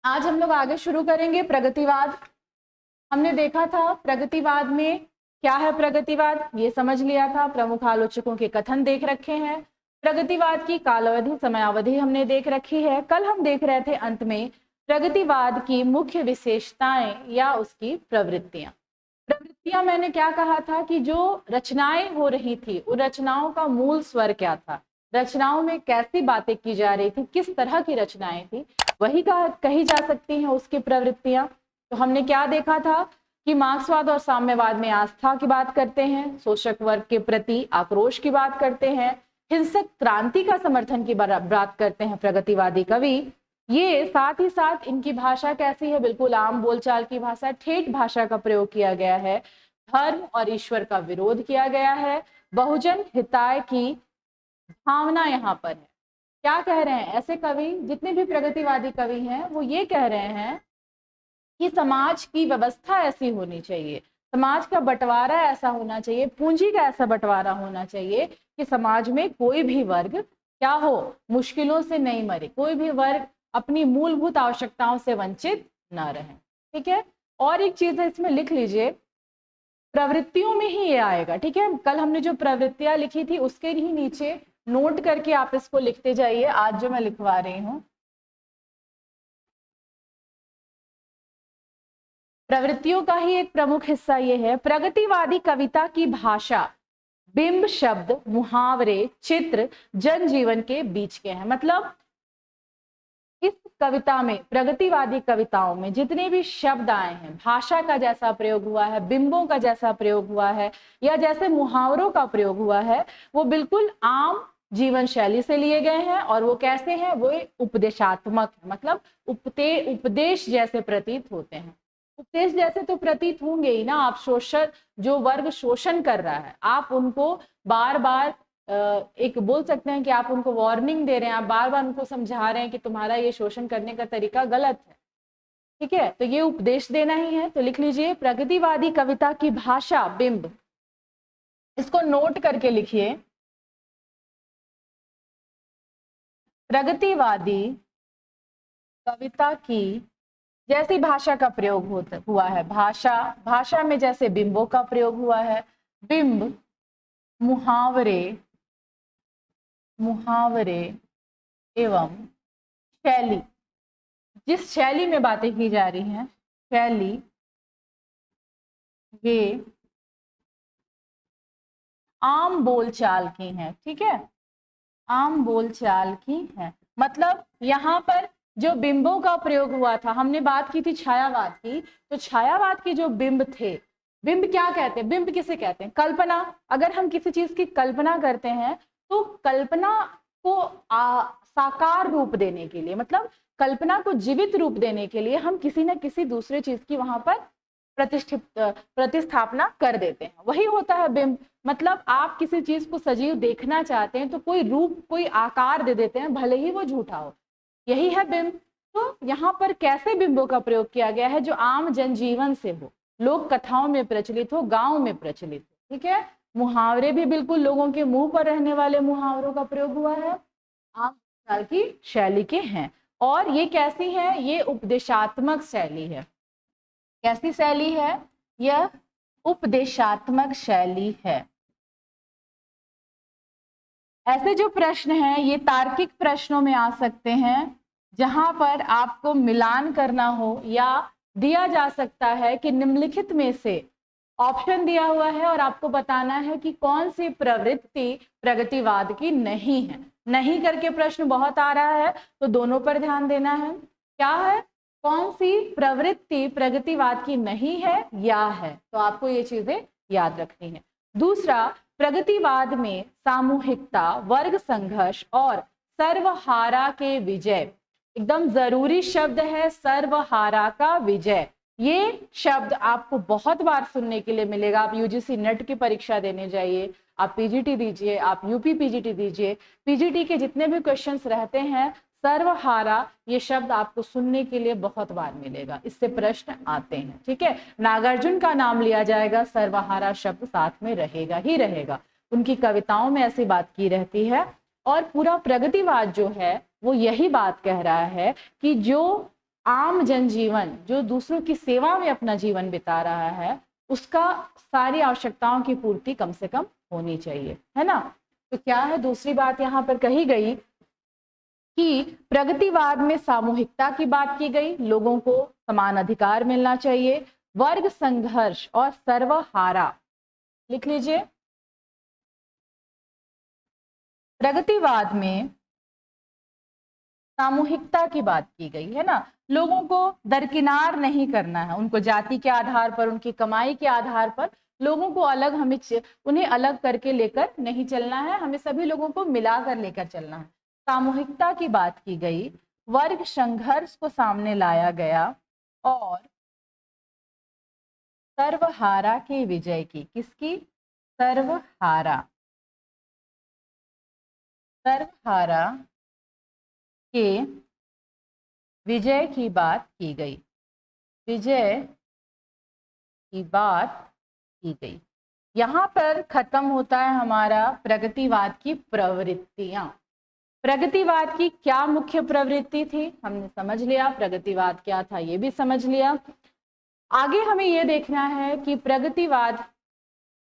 आज हम लोग आगे शुरू करेंगे प्रगतिवाद। हमने देखा था प्रगतिवाद में क्या है। प्रगतिवाद ये समझ लिया था, प्रमुख आलोचकों के कथन देख रखे हैं, प्रगतिवाद की कालावधि समयावधि हमने देख रखी है। कल हम देख रहे थे अंत में प्रगतिवाद की मुख्य विशेषताएं या उसकी प्रवृत्तियां। प्रवृत्तियां मैंने क्या कहा था कि जो रचनाएं हो रही थी उन रचनाओं का मूल स्वर क्या था, रचनाओं में कैसी बातें की जा रही थी, किस तरह की रचनाएं थी, वही कही जा सकती हैं उसकी प्रवृत्तियां। तो हमने क्या देखा था कि मार्क्सवाद और साम्यवाद में आस्था की बात करते हैं, शोषक वर्ग के प्रति आक्रोश की बात करते हैं, हिंसक क्रांति का समर्थन की बात करते हैं प्रगतिवादी कवि। ये साथ ही साथ इनकी भाषा कैसी है, बिल्कुल आम बोलचाल की भाषा, ठेठ भाषा का प्रयोग किया गया है, धर्म और ईश्वर का विरोध किया गया है, बहुजन हिताय की भावना यहाँ पर है। क्या कह रहे हैं ऐसे कवि, जितने भी प्रगतिवादी कवि हैं वो ये कह रहे हैं कि समाज की व्यवस्था ऐसी होनी चाहिए, समाज का बंटवारा ऐसा होना चाहिए, पूंजी का ऐसा बंटवारा होना चाहिए कि समाज में कोई भी वर्ग क्या हो, मुश्किलों से नहीं मरे, कोई भी वर्ग अपनी मूलभूत आवश्यकताओं से वंचित ना रहे। ठीक है, और एक चीज है इसमें लिख लीजिए, प्रवृत्तियों में ही ये आएगा। ठीक है, कल हमने जो प्रवृत्तियां लिखी थी उसके ही नीचे नोट करके आप इसको लिखते जाइए, आज जो मैं लिखवा रही हूं। प्रवृत्तियों का ही एक प्रमुख हिस्सा ये है, प्रगतिवादी कविता की भाषा बिंब, शब्द, मुहावरे, चित्र जनजीवन के बीच के हैं। मतलब इस कविता में, प्रगतिवादी कविताओं में जितने भी शब्द आए हैं, भाषा का जैसा प्रयोग हुआ है, बिंबों का जैसा प्रयोग हुआ है, या जैसे मुहावरों का प्रयोग हुआ है, वो बिल्कुल आम जीवन शैली से लिए गए हैं। और वो कैसे हैं, वो उपदेशात्मक है, मतलब उपदेश जैसे प्रतीत होते हैं। उपदेश जैसे तो प्रतीत होंगे ही ना, आप शोषण, जो वर्ग शोषण कर रहा है, आप उनको बार बार एक बोल सकते हैं कि आप उनको वार्निंग दे रहे हैं, आप बार बार उनको समझा रहे हैं कि तुम्हारा ये शोषण करने का तरीका गलत है। ठीक है, तो ये उपदेश देना ही है। तो लिख लीजिए, प्रगतिवादी कविता की भाषा बिंब, इसको नोट करके लिखिए, प्रगतिवादी कविता की जैसी भाषा का प्रयोग हुआ है, भाषा में जैसे बिंबों का प्रयोग हुआ है, बिंब, मुहावरे एवं शैली, जिस शैली में बातें की जा रही हैं, शैली, ये आम बोलचाल की हैं। ठीक है, आम बोलचाल की हैं। मतलब यहाँ पर जो बिंबों का प्रयोग हुआ था, हमने बात की थी छायावाद की, तो छायावाद के जो बिंब थे, बिंब क्या कहते हैं, बिंब किसे कहते हैं, कल्पना। अगर हम किसी चीज की कल्पना करते हैं तो कल्पना को साकार रूप देने के लिए, मतलब कल्पना को जीवित रूप देने के लिए हम किसी न किसी दूसरे चीज की वहां पर प्रतिस्थापना कर देते हैं, वही होता है बिंब। मतलब आप किसी चीज को सजीव देखना चाहते हैं तो कोई रूप, कोई आकार दे देते हैं, भले ही वो झूठा हो, यही है बिंब। तो यहाँ पर कैसे बिंबों का प्रयोग किया गया है, जो आम जनजीवन से हो, लोक कथाओं में प्रचलित हो, गांव में प्रचलित हो। ठीक है, मुहावरे भी बिल्कुल लोगों के मुंह पर रहने वाले मुहावरों का प्रयोग हुआ है, आम काल की शैली के हैं। और ये कैसी है, ये उपदेशात्मक शैली है। कैसी शैली है, यह उपदेशात्मक शैली है। ऐसे जो प्रश्न हैं ये तार्किक प्रश्नों में आ सकते हैं, जहां पर आपको मिलान करना हो, या दिया जा सकता है कि निम्नलिखित में से ऑप्शन दिया हुआ है और आपको बताना है कि कौन सी प्रवृत्ति प्रगतिवाद की नहीं है। नहीं करके प्रश्न बहुत आ रहा है, तो दोनों पर ध्यान देना है। क्या है, कौन सी प्रवृत्ति प्रगतिवाद की नहीं है या है, तो आपको ये चीजें याद रखनी है। दूसरा, प्रगतिवाद में सामूहिकता, वर्ग संघर्ष और सर्वहारा के विजय, एकदम जरूरी शब्द है, सर्वहारा का विजय। ये शब्द आपको बहुत बार सुनने के लिए मिलेगा। आप यूजीसी नेट की परीक्षा देने जाइए, आप पीजीटी दीजिए, आप यूपी पीजीटी दीजिए, पीजीटी के जितने भी क्वेश्चंस रहते हैं, सर्वहारा ये शब्द आपको सुनने के लिए बहुत बार मिलेगा, इससे प्रश्न आते हैं। ठीक है, नागार्जुन का नाम लिया जाएगा, सर्वहारा शब्द साथ में रहेगा ही रहेगा, उनकी कविताओं में ऐसी बात की रहती है। और पूरा प्रगतिवाद जो है वो यही बात कह रहा है कि जो आम जनजीवन जो दूसरों की सेवा में अपना जीवन बिता रहा है, उसका सारी आवश्यकताओं की पूर्ति कम से कम होनी चाहिए, है ना। तो क्या है दूसरी बात यहाँ पर कही गई कि प्रगतिवाद में सामूहिकता की बात की गई, लोगों को समान अधिकार मिलना चाहिए, वर्ग संघर्ष और सर्वहारा, लिख लीजिए। प्रगतिवाद में सामूहिकता की बात की गई है ना, लोगों को दरकिनार नहीं करना है, उनको जाति के आधार पर, उनकी कमाई के आधार पर लोगों को अलग, हमें उन्हें अलग करके लेकर नहीं चलना है, हमें सभी लोगों को मिलाकर लेकर चलना है। सामूहिकता की बात की गई, वर्ग संघर्ष को सामने लाया गया और सर्वहारा की विजय की, किसकी? सर्वहारा, सर्वहारा के विजय की बात की गई, विजय की बात की गई। यहाँ पर खत्म होता है हमारा प्रगतिवाद की प्रवृत्तियां। प्रगतिवाद की क्या मुख्य प्रवृत्ति थी हमने समझ लिया, प्रगतिवाद क्या था ये भी समझ लिया। आगे हमें ये देखना है कि प्रगतिवाद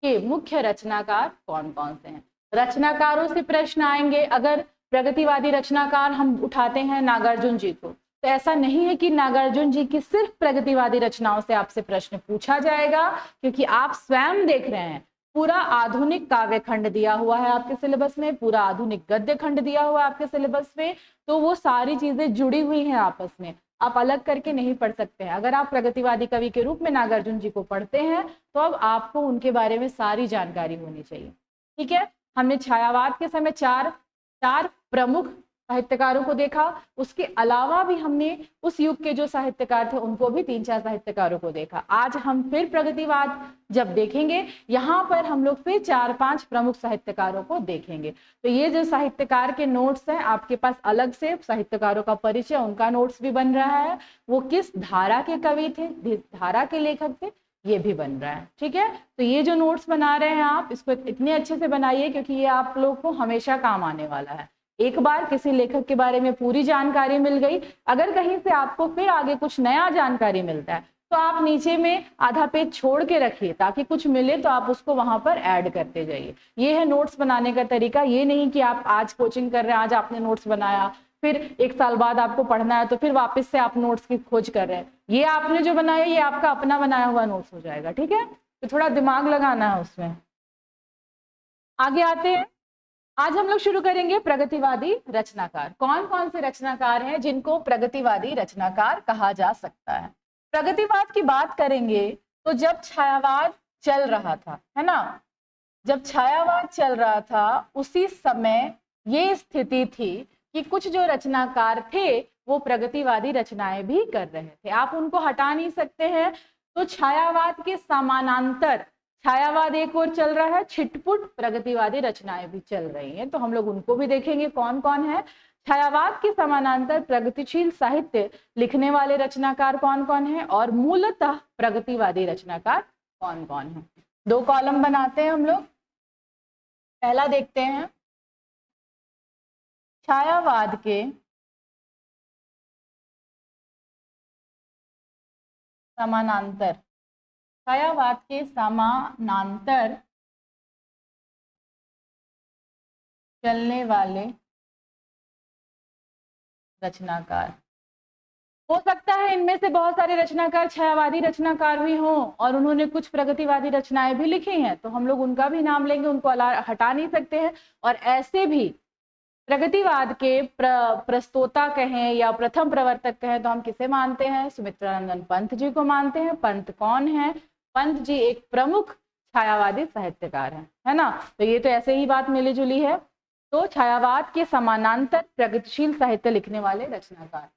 के मुख्य रचनाकार कौन कौन से हैं। रचनाकारों से प्रश्न आएंगे। अगर प्रगतिवादी रचनाकार हम उठाते हैं नागार्जुन जी को, तो ऐसा नहीं है कि नागार्जुन जी की सिर्फ प्रगतिवादी रचनाओं से आपसे प्रश्न पूछा जाएगा, क्योंकि आप स्वयं देख रहे हैं पूरा आधुनिक काव्य खंड दिया हुआ है आपके सिलेबस में, पूरा आधुनिक गद्य खंड दिया हुआ है आपके सिलेबस में, तो वो सारी चीजें जुड़ी हुई हैं आपस में, आप अलग करके नहीं पढ़ सकते हैं। अगर आप प्रगतिवादी कवि के रूप में नागार्जुन जी को पढ़ते हैं तो अब आपको उनके बारे में सारी जानकारी होनी चाहिए। ठीक है, हमने छायावाद के समय चार प्रमुख साहित्यकारों को देखा, उसके अलावा भी हमने उस युग के जो साहित्यकार थे उनको भी 3-4 साहित्यकारों को देखा। आज हम फिर प्रगतिवाद जब देखेंगे, यहाँ पर हम लोग फिर 4-5 प्रमुख साहित्यकारों को देखेंगे। तो ये जो साहित्यकार के नोट्स हैं आपके पास, अलग से साहित्यकारों का परिचय, उनका नोट्स भी बन रहा है, वो किस धारा के कवि थे, धारा के लेखक थे, ये भी बन रहा है। ठीक है, तो ये जो नोट्स बना रहे हैं आप, इसको इतने अच्छे से बनाइए क्योंकि ये आप लोग को हमेशा काम आने वाला है। एक बार किसी लेखक के बारे में पूरी जानकारी मिल गई, अगर कहीं से आपको फिर आगे कुछ नया जानकारी मिलता है तो आप नीचे में आधा पेज छोड़ के रखिए, ताकि कुछ मिले तो आप उसको वहां पर ऐड करते जाइए। ये है नोट्स बनाने का तरीका। ये नहीं कि आप आज कोचिंग कर रहे हैं, आज आपने नोट्स बनाया, फिर 1 साल बाद आपको पढ़ना है तो फिर वापस से आप नोट्स की खोज कर रहे हैं। ये आपने जो बनाया ये आपका अपना बनाया हुआ नोट्स हो जाएगा। ठीक है, तो थोड़ा दिमाग लगाना है उसमें। आगे आते हैं, आज हम लोग शुरू करेंगे प्रगतिवादी रचनाकार। कौन कौन से रचनाकार हैं जिनको प्रगतिवादी रचनाकार कहा जा सकता है। प्रगतिवाद की बात करेंगे तो जब छायावाद चल रहा था, है ना, जब छायावाद चल रहा था उसी समय ये स्थिति थी कि कुछ जो रचनाकार थे वो प्रगतिवादी रचनाएं भी कर रहे थे, आप उनको हटा नहीं सकते हैं। तो छायावाद के समानांतर छायावाद एक और चल रहा है, छिटपुट प्रगतिवादी रचनाएं भी चल रही हैं, तो हम लोग उनको भी देखेंगे कौन कौन है। छायावाद के समानांतर प्रगतिशील साहित्य लिखने वाले रचनाकार कौन कौन है और मूलतः प्रगतिवादी रचनाकार कौन कौन है। 2 कॉलम बनाते हैं हम लोग। पहला देखते हैं छायावाद के समानांतर, छायावाद के समानांतर चलने वाले रचनाकार। हो सकता है इनमें से बहुत सारे रचनाकार छायावादी रचनाकार भी हों और उन्होंने कुछ प्रगतिवादी रचनाएं भी लिखी हैं, तो हम लोग उनका भी नाम लेंगे, उनको हटा नहीं सकते हैं। और ऐसे भी प्रगतिवाद के प्रस्तोता कहें या प्रथम प्रवर्तक कहें तो हम किसे मानते हैं, सुमित्रानंद पंत जी को मानते हैं। पंत कौन है? पंत जी एक प्रमुख छायावादी साहित्यकार है ना। तो ये तो ऐसे ही बात मिली जुली है। तो छायावाद के समानांतर प्रगतिशील साहित्य लिखने वाले रचनाकार,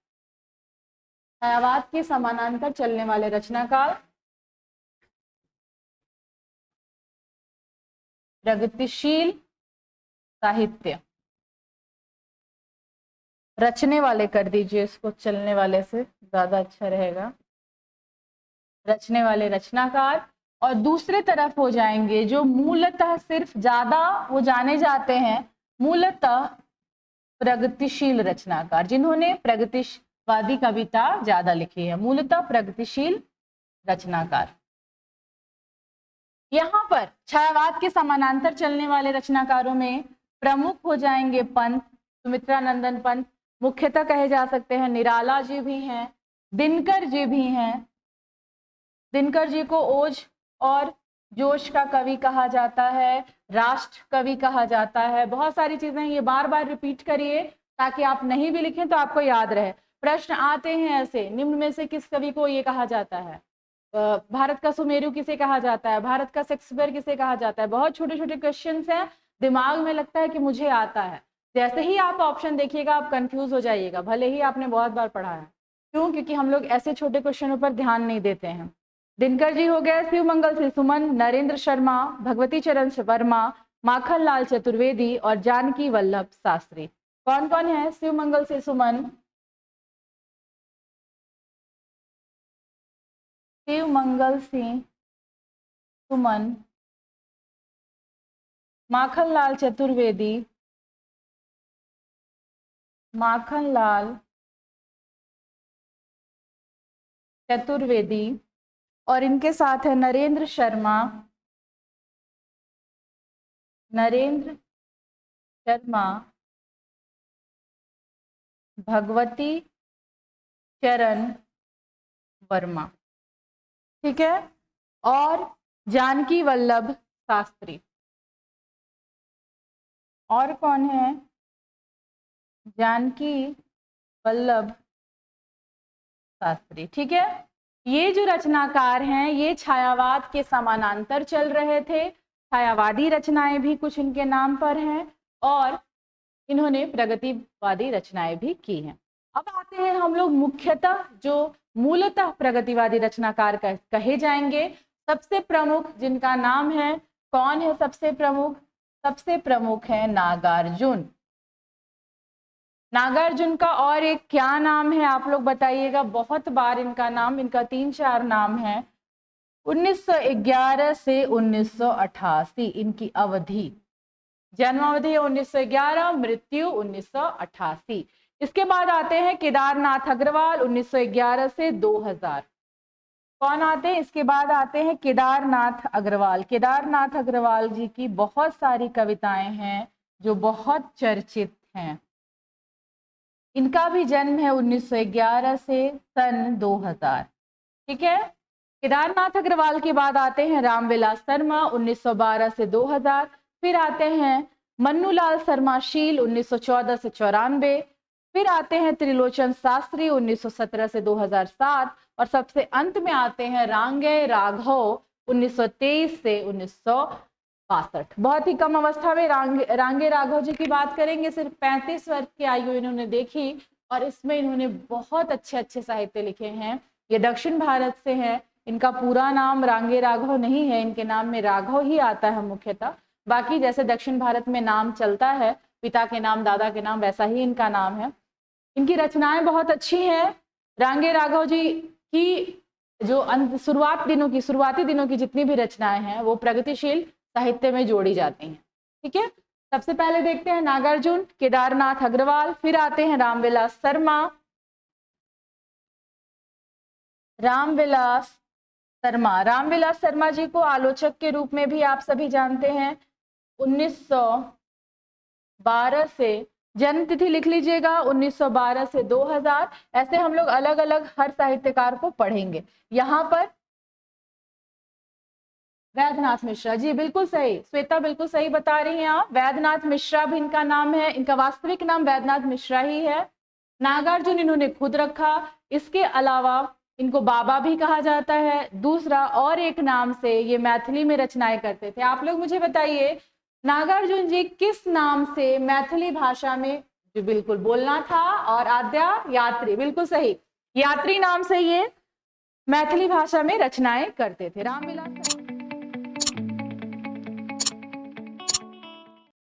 छायावाद के समानांतर चलने वाले रचनाकार प्रगतिशील साहित्य रचने वाले कर दीजिए इसको, चलने वाले से ज्यादा अच्छा रहेगा, रचने वाले रचनाकार। और दूसरे तरफ हो जाएंगे जो मूलतः सिर्फ ज्यादा वो जाने जाते हैं मूलतः प्रगतिशील रचनाकार, जिन्होंने वादी कविता ज्यादा लिखी है, मूलतः प्रगतिशील रचनाकार। यहाँ पर छायावाद के समानांतर चलने वाले रचनाकारों में प्रमुख हो जाएंगे पंत, सुमित्रा नंदन पंत, मुख्यतः कहे जा सकते हैं। निराला जी भी हैं, दिनकर जी भी हैं। दिनकर जी को ओज और जोश का कवि कहा जाता है, राष्ट्र कवि कहा जाता है। बहुत सारी चीजें ये बार बार रिपीट करिए ताकि आप नहीं भी लिखें तो आपको याद रहे। प्रश्न आते हैं ऐसे, निम्न में से किस कवि को ये कहा जाता है, भारत का सुमेरु किसे कहा जाता है, भारत का शेक्सपियर किसे कहा जाता है। बहुत छोटे छोटे क्वेश्चंस हैं, दिमाग में लगता है कि मुझे आता है, जैसे ही आप ऑप्शन देखिएगा आप कंफ्यूज हो जाइएगा, भले ही आपने बहुत बार पढ़ा है। क्यों? क्योंकि हम लोग ऐसे छोटे क्वेश्चनों पर ध्यान नहीं देते हैं। दिनकर जी हो गए, शिवमंगल से सुमन, नरेंद्र शर्मा, भगवती चरण वर्मा, माखनलाल चतुर्वेदी और जानकी वल्लभ शास्त्री। कौन कौन है? शिवमंगल से सुमन, शिवमंगल सिंह सुमन, माखनलाल चतुर्वेदी, माखनलाल चतुर्वेदी, और इनके साथ है नरेंद्र शर्मा, नरेंद्र शर्मा, भगवती चरण वर्मा, ठीक है, और जानकी वल्लभ शास्त्री। और कौन है? जानकी वल्लभ शास्त्री, ठीक है। ये जो रचनाकार हैं ये छायावाद के समानांतर चल रहे थे, छायावादी रचनाएं भी कुछ इनके नाम पर हैं और इन्होंने प्रगतिवादी रचनाएं भी की हैं। अब आते हैं हम लोग मुख्यतः जो मूलतः प्रगतिवादी रचनाकार कहे जाएंगे। सबसे प्रमुख जिनका नाम है, कौन है सबसे प्रमुख? सबसे प्रमुख है नागार्जुन। नागार्जुन का और एक क्या नाम है आप लोग बताइएगा, बहुत बार इनका नाम, इनका 3-4 नाम है। 1911 से 1988 इनकी अवधि, जन्म अवधि है 1911, मृत्यु 1988। इसके बाद आते हैं केदारनाथ अग्रवाल, 1911 से 2000। कौन आते हैं इसके बाद? आते हैं केदारनाथ अग्रवाल। केदारनाथ अग्रवाल जी की बहुत सारी कविताएं हैं जो बहुत चर्चित हैं। इनका भी जन्म है 1911 से सन 2000, ठीक है। केदारनाथ अग्रवाल के बाद आते हैं रामविलास शर्मा, 1912 से 2000। फिर आते हैं मन्नूलाल शर्मा शील, 1914 से 94। फिर आते हैं त्रिलोचन शास्त्री, 1917 से 2007। और सबसे अंत में आते हैं रांगे राघव, 1923 से 1962। बहुत ही कम अवस्था में रांगे राघव जी की बात करेंगे। सिर्फ 35 वर्ष की आयु इन्होंने देखी और इसमें इन्होंने बहुत अच्छे अच्छे साहित्य लिखे हैं। ये दक्षिण भारत से हैं। इनका पूरा नाम रांगे राघव नहीं है, इनके नाम में राघव ही आता है मुख्यतः। बाकी जैसे दक्षिण भारत में नाम चलता है, पिता के नाम, दादा के नाम, वैसा ही इनका नाम है। इनकी रचनाएं बहुत अच्छी हैं। रांगे राघव जी की जो शुरुआती दिनों की जितनी भी रचनाएं हैं वो प्रगतिशील साहित्य में जोड़ी जाती हैं, ठीक है। सबसे पहले देखते हैं नागार्जुन, केदारनाथ अग्रवाल, फिर आते हैं रामविलास शर्मा। रामविलास शर्मा जी को आलोचक के रूप में भी आप सभी जानते हैं। 1912 से, जन्म तिथि लिख लीजिएगा, 1912 से 2000। ऐसे हम लोग अलग अलग हर साहित्यकार को पढ़ेंगे। यहाँ पर वैद्यनाथ मिश्रा जी, बिल्कुल सही श्वेता, बिल्कुल सही बता रही हैं आप। वैद्यनाथ मिश्रा भी इनका नाम है, इनका वास्तविक नाम वैद्यनाथ मिश्रा ही है। नागार्जुन इन्होंने खुद रखा। इसके अलावा इनको बाबा भी कहा जाता है। दूसरा और एक नाम से ये मैथिली में रचनाएं करते थे। आप लोग मुझे बताइए नागार्जुन जी किस नाम से मैथिली भाषा में, जो बिल्कुल बोलना था, और आद्या यात्री, बिल्कुल सही, यात्री नाम से ये मैथिली भाषा में रचनाएं करते थे। रामविलास